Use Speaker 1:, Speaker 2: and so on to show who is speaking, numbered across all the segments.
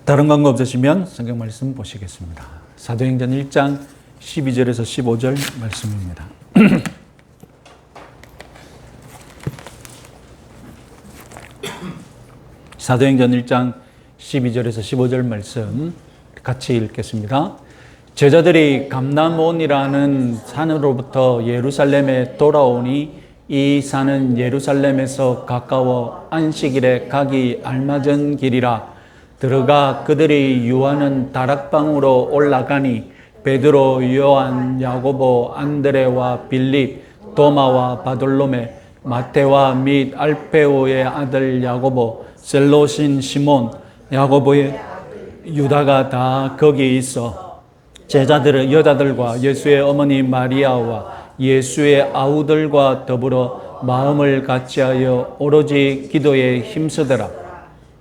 Speaker 1: 다른 광고 없으시면 성경 말씀 보시겠습니다. 사도행전 1장 12절에서 15절 말씀입니다. 사도행전 1장 12절에서 15절 말씀 같이 읽겠습니다. 제자들이 감람온이라는 산으로부터 예루살렘에 돌아오니 이 산은 예루살렘에서 가까워 안식일에 가기 알맞은 길이라. 들어가 그들이 유하는 다락방으로 올라가니 베드로, 요한, 야고보, 안드레와 빌립, 도마와 바돌로메, 마테와 및 알페오의 아들 야고보, 셀로신 시몬, 야고보의 유다가 다 거기 있어 제자들은 여자들과 예수의 어머니 마리아와 예수의 아우들과 더불어 마음을 같이하여 오로지 기도에 힘쓰더라.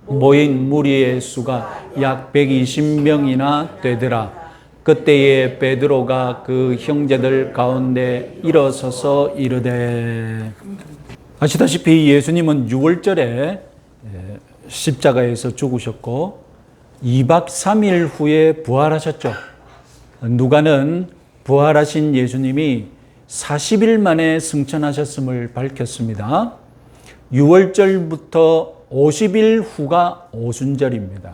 Speaker 1: 모인 무리의 수가 약 120명이나 되더라. 그때에 베드로가 그 형제들 가운데 일어서서 이르되. 아시다시피 예수님은 6월절에 십자가에서 죽으셨고 2박 3일 후에 부활하셨죠. 누가는 부활하신 예수님이 40일 만에 승천하셨음을 밝혔습니다. 6월절부터 50일 후가 오순절입니다.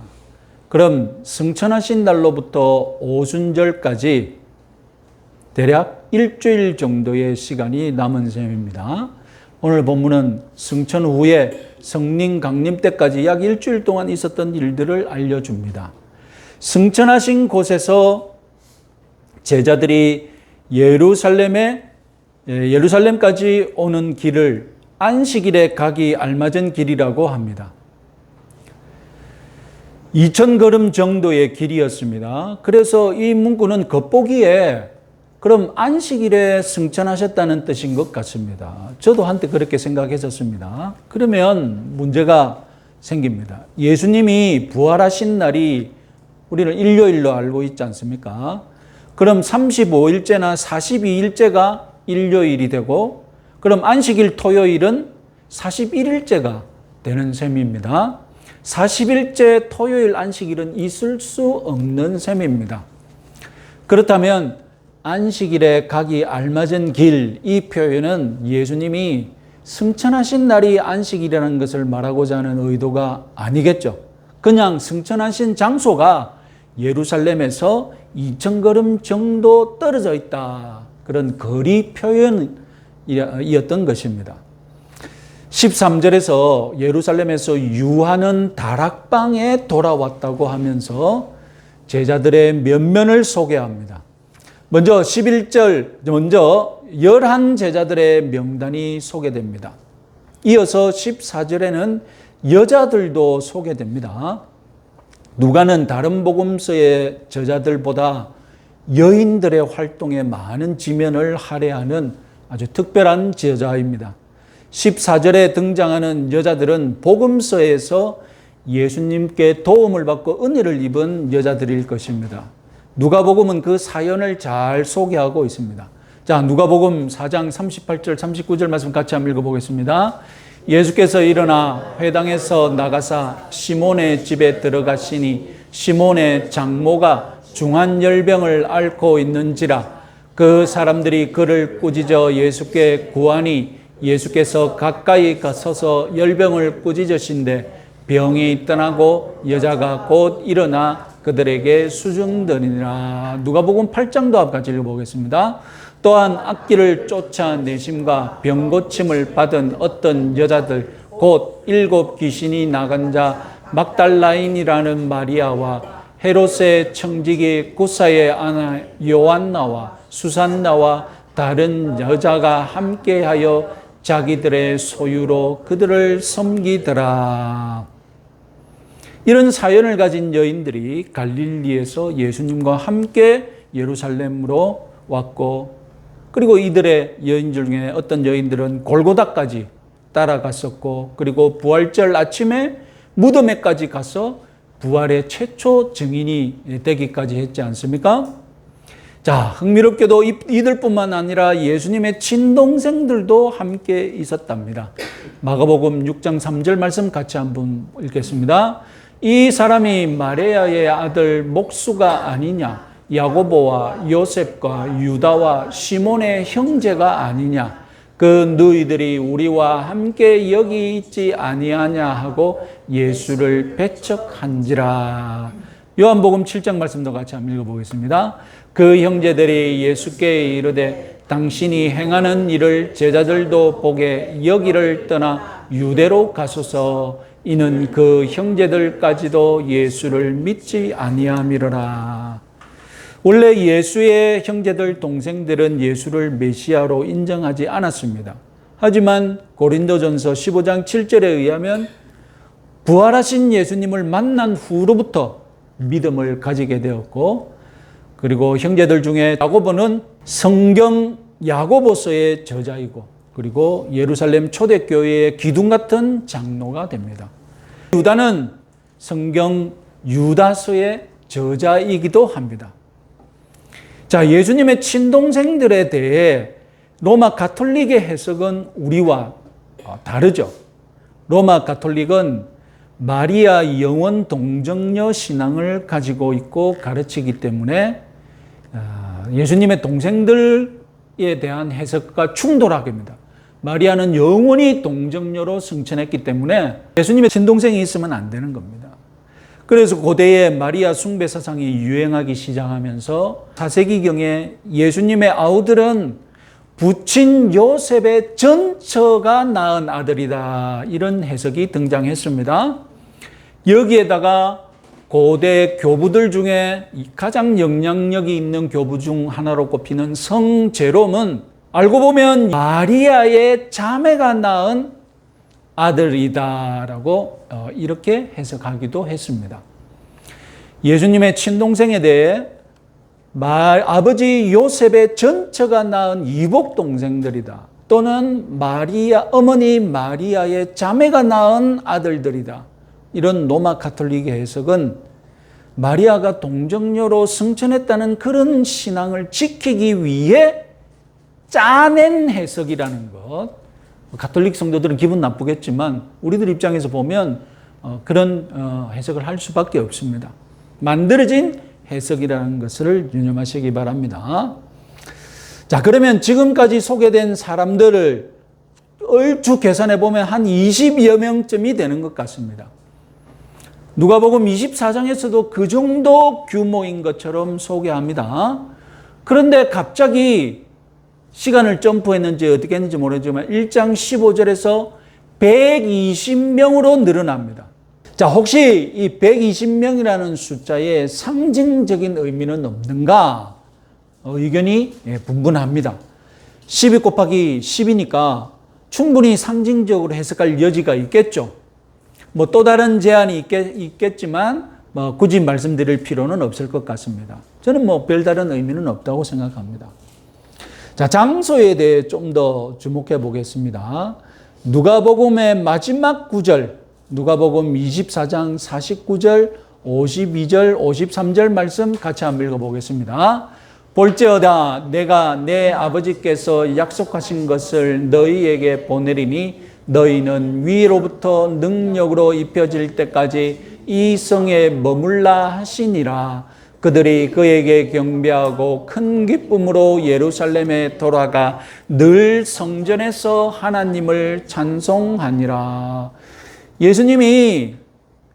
Speaker 1: 그럼 승천하신 날로부터 오순절까지 대략 일주일 정도의 시간이 남은 셈입니다. 오늘 본문은 승천 후에 성령 강림 때까지 약 일주일 동안 있었던 일들을 알려줍니다. 승천하신 곳에서 제자들이 예루살렘까지 오는 길을 안식일에 가기 알맞은 길이라고 합니다. 2,000걸음 정도의 길이었습니다. 그래서 이 문구는 겉보기에 그럼 안식일에 승천하셨다는 뜻인 것 같습니다. 저도 한때 그렇게 생각했었습니다. 그러면 문제가 생깁니다. 예수님이 부활하신 날이 우리는 일요일로 알고 있지 않습니까? 그럼 35일째나 42일째가 일요일이 되고 그럼 안식일 토요일은 41일째가 되는 셈입니다. 40일째 토요일 안식일은 있을 수 없는 셈입니다. 그렇다면 안식일에 가기 알맞은 길, 이 표현은 예수님이 승천하신 날이 안식일이라는 것을 말하고자 하는 의도가 아니겠죠. 그냥 승천하신 장소가 예루살렘에서 2,000걸음 정도 떨어져 있다. 그런 거리 표현이었던 것입니다. 13절에서 예루살렘에서 유하는 다락방에 돌아왔다고 하면서 제자들의 면면을 소개합니다. 먼저 11절, 11 제자들의 명단이 소개됩니다. 이어서 14절에는 여자들도 소개됩니다. 누가는 다른 복음서의 저자들보다 여인들의 활동에 많은 지면을 할애하는 아주 특별한 저자입니다. 14절에 등장하는 여자들은 복음서에서 예수님께 도움을 받고 은혜를 입은 여자들일 것입니다. 누가복음은 그 사연을 잘 소개하고 있습니다. 자, 누가복음 4장 38절 39절 말씀 같이 한번 읽어보겠습니다. 예수께서 일어나 회당에서 나가사 시몬의 집에 들어가시니 시몬의 장모가 중한 열병을 앓고 있는지라. 그 사람들이 그를 꾸짖어 예수께 구하니 예수께서 가까이 가서서 열병을 꾸짖으신데 병이 떠나고 여자가 곧 일어나 그들에게 수증더니라. 누가복음 8장도 같이 읽어보겠습니다. 또한 악기를 쫓아내심과 병고침을 받은 어떤 여자들 곧 7 귀신이 나간 자 막달라인이라는 마리아와 헤롯의 청지기 구사의 아내 요한나와 수산나와 다른 여자가 함께하여 자기들의 소유로 그들을 섬기더라. 이런 사연을 가진 여인들이 갈릴리에서 예수님과 함께 예루살렘으로 왔고, 그리고 이들의 여인 중에 어떤 여인들은 골고다까지 따라갔었고, 그리고 부활절 아침에 무덤에까지 가서 부활의 최초 증인이 되기까지 했지 않습니까? 자, 흥미롭게도 이들뿐만 아니라 예수님의 친동생들도 함께 있었답니다. 마가복음 6장 3절 말씀 같이 한번 읽겠습니다. 이 사람이 마리아의 아들 목수가 아니냐? 야고보와 요셉과 유다와 시몬의 형제가 아니냐? 그 너희들이 우리와 함께 여기 있지 아니하냐 하고 예수를 배척한지라. 요한복음 7장 말씀도 같이 한번 읽어보겠습니다. 그 형제들이 예수께 이르되 당신이 행하는 일을 제자들도 보게 여기를 떠나 유대로 가소서. 이는 그 형제들까지도 예수를 믿지 아니함이로라. 원래 예수의 형제들 동생들은 예수를 메시아로 인정하지 않았습니다. 하지만 고린도전서 15장 7절에 의하면 부활하신 예수님을 만난 후로부터 믿음을 가지게 되었고, 그리고 형제들 중에 야고보는 성경 야고보서의 저자이고, 그리고 예루살렘 초대교회의 기둥 같은 장로가 됩니다. 유다는 성경 유다서의 저자이기도 합니다. 자, 예수님의 친동생들에 대해 로마 가톨릭의 해석은 우리와 다르죠. 로마 가톨릭은 마리아 영원 동정녀 신앙을 가지고 있고 가르치기 때문에 예수님의 동생들에 대한 해석과 충돌하게 됩니다. 마리아는 영원히 동정녀로 승천했기 때문에 예수님의 친동생이 있으면 안 되는 겁니다. 그래서 고대에 마리아 숭배 사상이 유행하기 시작하면서 4세기경에 예수님의 아우들은 부친 요셉의 전처가 낳은 아들이다, 이런 해석이 등장했습니다. 여기에다가 고대 교부들 중에 가장 영향력이 있는 교부 중 하나로 꼽히는 성 제롬은 알고 보면 마리아의 자매가 낳은 아들이다라고 이렇게 해석하기도 했습니다. 예수님의 친동생에 대해 아버지 요셉의 전처가 낳은 이복 동생들이다, 또는 어머니 마리아의 자매가 낳은 아들들이다, 이런 로마 가톨릭의 해석은 마리아가 동정녀로 승천했다는 그런 신앙을 지키기 위해 짜낸 해석이라는 것. 가톨릭 성도들은 기분 나쁘겠지만 우리들 입장에서 보면 그런 해석을 할 수밖에 없습니다. 만들어진 해석이라는 것을 유념하시기 바랍니다. 자, 그러면 지금까지 소개된 사람들을 얼추 계산해 보면 한 20여 명쯤이 되는 것 같습니다. 누가복음 24장에서도 그 정도 규모인 것처럼 소개합니다. 그런데 갑자기 시간을 점프했는지 어떻게 했는지 모르지만 1장 15절에서 120명으로 늘어납니다. 자, 혹시 이 120명이라는 숫자에 상징적인 의미는 없는가? 의견이 분분합니다. 12 곱하기 10이니까 충분히 상징적으로 해석할 여지가 있겠죠. 또 다른 제안이 있겠지만 굳이 말씀드릴 필요는 없을 것 같습니다. 저는 별다른 의미는 없다고 생각합니다. 자, 장소에 대해 좀 더 주목해 보겠습니다. 누가복음의 마지막 구절, 누가복음 24장 49절, 52절, 53절 말씀 같이 한번 읽어보겠습니다. 볼지어다 내가 내 아버지께서 약속하신 것을 너희에게 보내리니 너희는 위로부터 능력으로 입혀질 때까지 이 성에 머물라 하시니라. 그들이 그에게 경배하고 큰 기쁨으로 예루살렘에 돌아가 늘 성전에서 하나님을 찬송하니라. 예수님이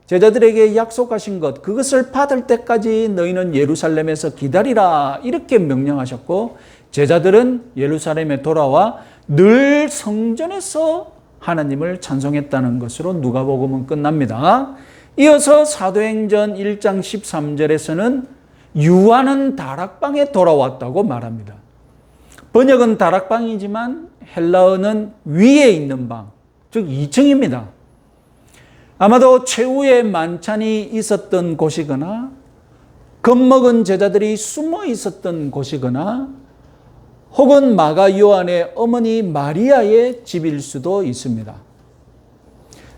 Speaker 1: 제자들에게 약속하신 것, 그것을 받을 때까지 너희는 예루살렘에서 기다리라, 이렇게 명령하셨고, 제자들은 예루살렘에 돌아와 늘 성전에서 하나님을 찬송했다는 것으로 누가복음은 끝납니다. 이어서 사도행전 1장 13절에서는 유아는 다락방에 돌아왔다고 말합니다. 번역은 다락방이지만 헬라어는 위에 있는 방, 즉 2층입니다. 아마도 최후의 만찬이 있었던 곳이거나 겁먹은 제자들이 숨어 있었던 곳이거나 혹은 마가 요한의 어머니 마리아의 집일 수도 있습니다.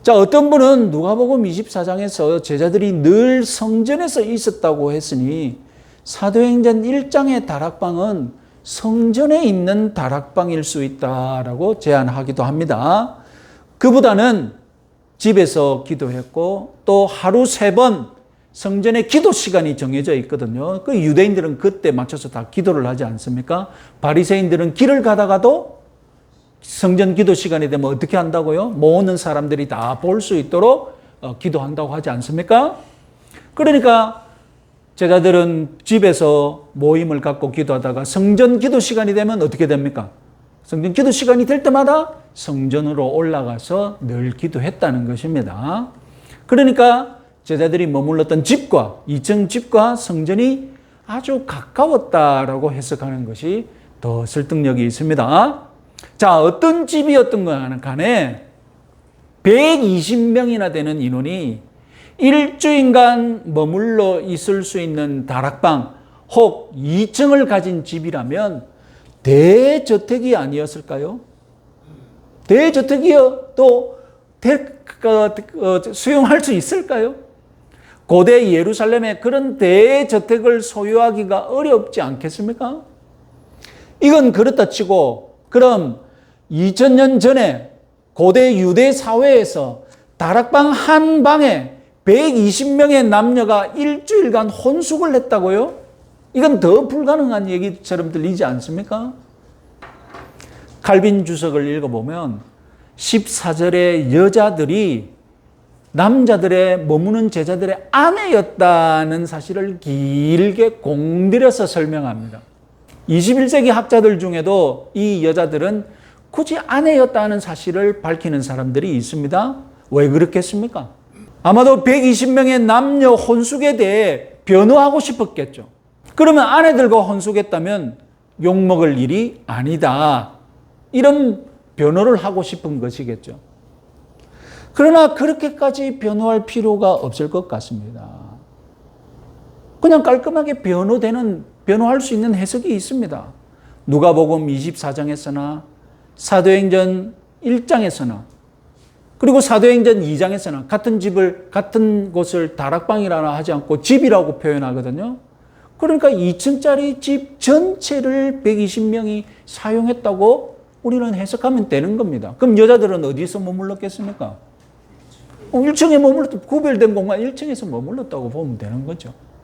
Speaker 1: 자, 어떤 분은 누가복음 24장에서 제자들이 늘 성전에서 있었다고 했으니 사도행전 1장의 다락방은 성전에 있는 다락방일 수 있다라고 제안하기도 합니다. 그보다는 집에서 기도했고 또 하루 3번 성전에 기도 시간이 정해져 있거든요. 그 유대인들은 그때 맞춰서 다 기도를 하지 않습니까? 바리새인들은 길을 가다가도 성전 기도 시간이 되면 어떻게 한다고요? 모으는 사람들이 다 볼 수 있도록 기도한다고 하지 않습니까? 그러니까 제자들은 집에서 모임을 갖고 기도하다가 성전 기도 시간이 되면 어떻게 됩니까? 성전 기도 시간이 될 때마다 성전으로 올라가서 늘 기도했다는 것입니다. 그러니까 제자들이 머물렀던 집과 2층 집과 성전이 아주 가까웠다라고 해석하는 것이 더 설득력이 있습니다. 자, 어떤 집이었던 간에 120명이나 되는 인원이 일주일간 머물러 있을 수 있는 다락방 혹 2층을 가진 집이라면 대저택이 아니었을까요? 대저택이요? 또 수용할 수 있을까요? 고대 예루살렘에 그런 대저택을 소유하기가 어렵지 않겠습니까? 이건 그렇다 치고 그럼 2000년 전에 고대 유대 사회에서 다락방 한 방에 120명의 남녀가 일주일간 혼숙을 했다고요? 이건 더 불가능한 얘기처럼 들리지 않습니까? 칼빈 주석을 읽어보면 14절에 여자들이 남자들의 머무는 제자들의 아내였다는 사실을 길게 공들여서 설명합니다. 21세기 학자들 중에도 이 여자들은 굳이 아내였다는 사실을 밝히는 사람들이 있습니다. 왜 그렇겠습니까? 아마도 120명의 남녀 혼숙에 대해 변호하고 싶었겠죠. 그러면 아내들과 혼숙했다면 욕먹을 일이 아니다. 이런 변호를 하고 싶은 것이겠죠. 그러나 그렇게까지 변호할 필요가 없을 것 같습니다. 그냥 깔끔하게 변호할 수 있는 해석이 있습니다. 누가복음 24장에서나 사도행전 1장에서나 그리고 사도행전 2장에서나 같은 곳을 다락방이라 하지 않고 집이라고 표현하거든요. 그러니까 2층짜리 집 전체를 120명이 사용했다고 우리는 해석하면 되는 겁니다. 그럼 여자들은 어디서 머물렀겠습니까? 1층에 구별된 공간 1층에서 머물렀다고 보면 되는 거죠.